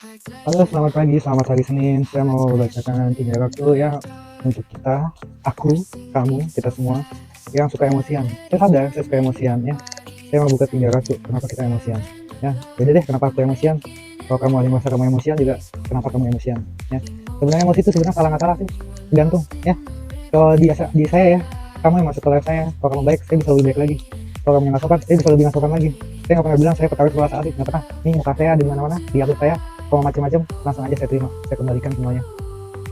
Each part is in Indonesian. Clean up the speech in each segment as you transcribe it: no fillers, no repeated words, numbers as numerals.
Halo, selamat pagi, selamat hari Senin. Saya mau bacakan 3 waktu ya untuk kita, aku, kamu, kita semua yang suka emosian. Saya sadar saya suka emosian ya. Saya mau buka 3 waktu kenapa kita emosian. Ya, beda deh kenapa aku emosian. Kalau kamu ada yang merasa kamu emosian juga, kenapa kamu emosian? Ya, sebenarnya emosi itu sebenarnya salah nggak salah sih, tergantung. Ya, kalau di saya ya, kamu yang masuk ke live saya, kalau kamu baik, saya bisa lebih baik lagi. Kalau kamu yang nggak sopan, saya bisa lebih nggak sopan lagi. Saya nggak pernah bilang saya ketahui sekolah saat nggak pernah. Nih muka saya di mana-mana, di akun saya, kalau macam-macam langsung aja saya terima, saya kembalikan semuanya.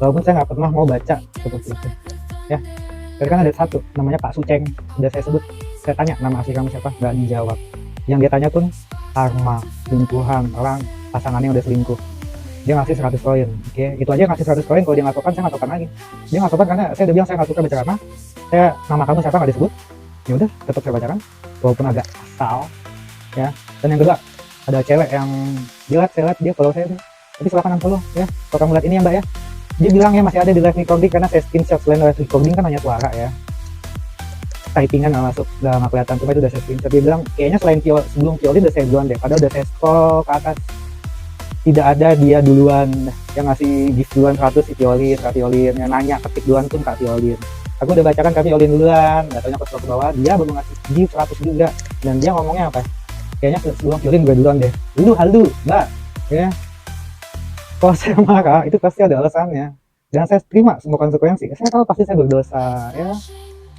Walaupun saya nggak pernah mau baca seperti itu. Ya, tadi kan ada satu, namanya Pak Suceng, udah saya sebut. Saya tanya nama asli kamu siapa, nggak dijawab. Yang dia tanya pun karma, selingkuhan, orang pasangannya udah selingkuh. Dia ngasih 100 koin, oke, itu aja ngasih 100 koin. Kalau dia nggak sopan, saya nggak sopan lagi. Dia nggak sopan karena saya udah bilang saya nggak suka baca karma. Saya nama kamu siapa nggak disebut, ya udah tetap saya bacakan walaupun agak asal ya. Dan yang kedua, ada cewek yang saya lihat dia follow saya tuh, tapi silahkan unfollow ya. Kalau kamu lihat ini ya mbak ya, dia bilang ya masih ada di live recording karena saya screenshot. Selain live recording kan hanya suara ya, typingan nggak masuk, nggak kelihatan, cuma itu udah saya screenshot. Dia bilang kayaknya selain sebelum violin udah saya duluan deh, padahal udah saya scroll ke atas, tidak ada dia duluan yang ngasih gift duluan 100 si violin, kak violin yang nanya ketik duluan pun kak violin. Aku udah bacakan kak violin duluan, nggak taunya pas ke bawah dia belum ngasih gift 100 juga. Dan dia ngomongnya apa, kayaknya sebelum violin gue duluan deh. Dulu halu mbak ya. Kalau saya marah itu pasti ada alasannya, dan saya terima semua konsekuensi. Saya tahu pasti saya berdosa ya,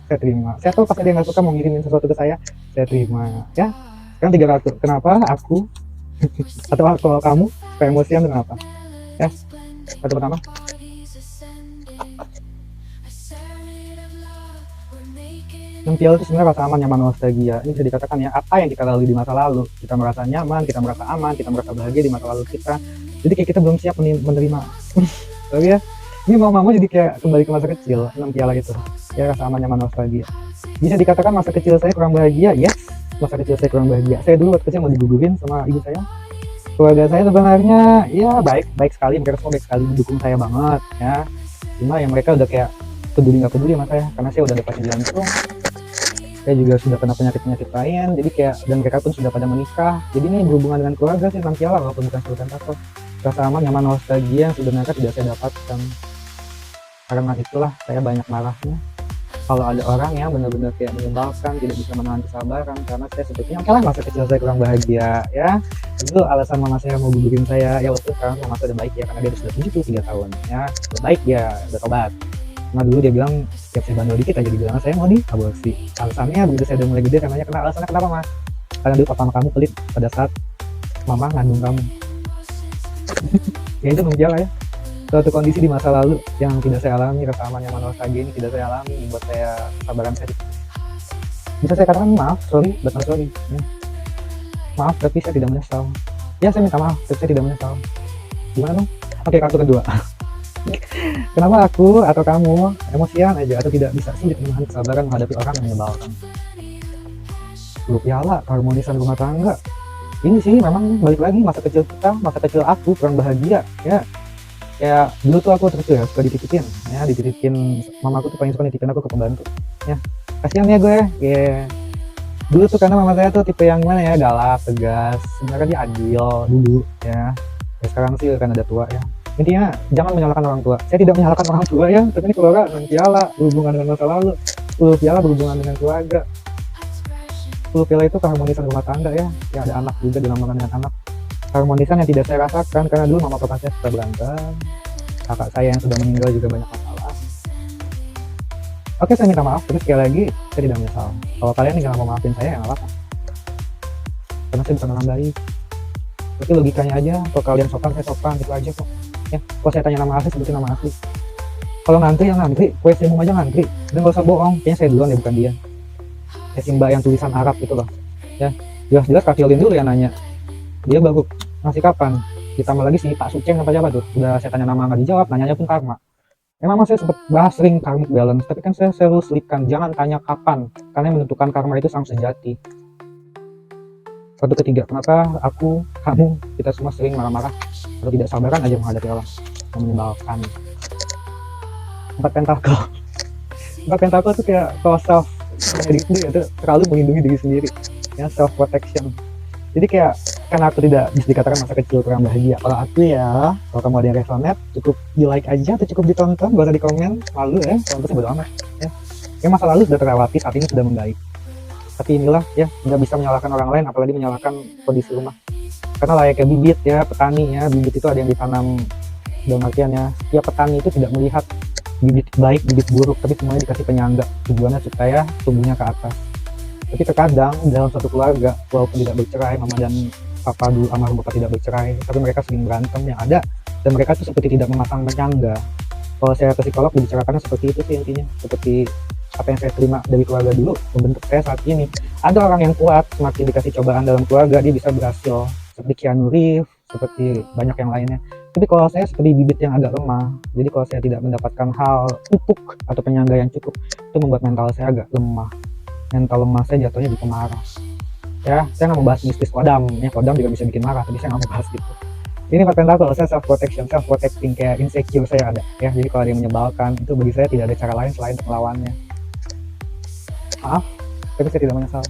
saya terima. Saya tahu pasti dia nggak suka mau ngirimin sesuatu ke saya terima ya. Sekarang 300, kenapa aku atau kalau kamu kayak emosian kenapa ya? Satu pertama, Mempial itu sebenarnya rasa aman, nyaman, nostalgia. Ini bisa dikatakan ya, apa yang kita lalui di masa lalu, kita merasa nyaman, kita merasa aman, kita merasa bahagia di masa lalu kita. Jadi kayak kita belum siap menerima. Tapi ya, ini mau jadi kayak kembali ke masa kecil, 6 piala itu. Ya, rasa aman, nyaman, nostalgia. Bisa dikatakan masa kecil saya kurang bahagia, yes. Masa kecil saya kurang bahagia. Saya dulu waktu kecil mau digugurin sama ibu saya. Keluarga saya sebenarnya ya baik sekali, mereka semua baik sekali, mendukung saya banget ya. Cuma yang mereka udah kayak peduli nggak peduli sama saya, karena saya udah dapat jantung. Saya juga sudah kena penyakit lain, jadi kayak, dan mereka pun sudah pada menikah. Jadi ini berhubungan dengan keluarga sih, 6 piala walaupun bukan sultan takut. Rasa aman, nyaman, nostalgia yang sebenarnya tidak saya dapatkan. Karena itulah saya banyak marahnya kalau ada orang yang benar-benar kayak menyebalkan, tidak bisa menahan kesabaran. Karena saya sebetulnya oke lah, masa kecil saya kurang bahagia ya. Itu alasan mama saya mau gugurin saya ya. Waktu sekarang mama saya udah baik ya, karena dia sudah 73 tahun ya, udah baik ya, udah tobat. Nah dulu dia bilang setiap saya bandel dikit aja dibilang saya mau diaborsi. Alasannya begitu saya udah mulai gede, saya nanya alasannya kenapa mas? Karena dulu papa kamu pelit pada saat mama ngandung kamu. Ya itu menjala ya, suatu kondisi di masa lalu yang tidak saya alami. Rasa aman, nyaman, nostalgia ini tidak saya alami, buat saya sabaran saya bisa saya katakan maaf, sorry, but not sorry ya. Maaf tapi saya tidak menyesal ya. Saya minta maaf tapi saya tidak menyesal. Gimana dong? Oke, kartu kedua. Kenapa aku atau kamu emosian aja atau tidak bisa sulit menahan kesabaran menghadapi orang yang menyebalkan? 10 piala, keharmonisan rumah tangga. Ini sih memang balik lagi masa kecil kita, masa kecil aku kurang bahagia ya. Kayak dulu tuh aku terus ya suka dititipin ya, dititipin mamaku tuh paling suka nitipin aku ke pembantu ya. Kasihan ya gue ya. Dulu tuh karena mama saya tuh tipe yang mana ya, galak, tegas, sebenarnya dia adil dulu ya. Sekarang sih kan ada tua ya. Intinya jangan menyalahkan orang tua. Saya tidak menyalahkan orang tua ya, tapi ini keluarga 6 piala berhubungan dengan masa lalu, 10 piala berhubungan dengan keluarga. 10 piala itu keharmonisan rumah tangga ya. Ya ada anak juga, dilambangkan dengan anak. Keharmonisan yang tidak saya rasakan karena dulu mama papa saya suka berantem. Kakak saya yang sudah meninggal juga banyak masalah. Oke, saya minta maaf, terus sekali lagi saya tidak menyesal. Kalau kalian nggak mau maafin saya ya nggak apa-apa, karena saya bukan orang baik. Tapi logikanya aja, kalau kalian sopan saya sopan, itu aja kok ya. Kalau saya tanya nama asli, sebutin nama asli. Kalau ngantri ya ngantri, kue semua aja ngantri, dan gak usah bohong, kayaknya saya duluan ya bukan dia. Kayak si mbak yang tulisan Arab itu loh ya, jelas-jelas Kak Violin dulu yang nanya, dia baru ngasih kapan. Ditambah lagi si Pak Suceng apa siapa tuh, udah saya tanya nama nggak dijawab, nanyanya pun karma. Memang saya sempat bahas sering karmic balance, tapi kan saya selalu selipkan jangan tanya kapan, karena yang menentukan karma itu sang sejati. Satu ketiga, kenapa aku, kamu, kita semua sering marah-marah atau tidak sabaran aja menghadapi orang yang menyebalkan. 4 pentakel. 4 pentakel itu kayak kalau diri sendiri itu terlalu melindungi diri sendiri ya, self protection. Jadi kayak Karena aku tidak bisa dikatakan masa kecil kurang bahagia. Kalau aku ya, kalau kamu ada yang resonate, cukup di like aja atau cukup ditonton, gak usah di komen. Malu ya, kalau itu bodo amat ya. Yang masa lalu sudah terlewati, saat ini sudah membaik. Tapi inilah ya, nggak bisa menyalahkan orang lain, apalagi menyalahkan kondisi rumah. Karena layaknya bibit ya, petani ya, bibit itu ada yang ditanam, dalam artian ya, setiap petani itu tidak melihat bibit baik, bibit buruk, tapi semuanya dikasih penyangga, tujuannya supaya tumbuhnya ke atas. Tapi terkadang dalam satu keluarga, walaupun tidak bercerai, mama dan papa dulu almarhum bapak tidak bercerai, tapi mereka sering berantem yang ada, dan mereka tuh seperti tidak memasang penyangga. Kalau saya ke psikolog dibicarakannya seperti itu sih intinya, seperti apa yang saya terima dari keluarga dulu membentuk saya saat ini. Ada orang yang kuat, semakin dikasih cobaan dalam keluarga dia bisa berhasil, seperti Keanu Reeves, seperti banyak yang lainnya. Tapi kalau saya seperti bibit yang agak lemah, jadi kalau saya tidak mendapatkan hal pupuk atau penyangga yang cukup, itu membuat mental saya agak lemah. Mental lemah saya jatuhnya di pemarah. Ya, saya nggak mau bahas mistis kodam, ya kodam juga bisa bikin marah, tapi saya nggak mau bahas gitu. Ini paten tahu kalau saya self protection, self protecting, kayak insecure saya ada ya. Jadi kalau ada yang menyebalkan, itu bagi saya tidak ada cara lain selain untuk melawannya. Maaf, tapi saya tidak menyesal.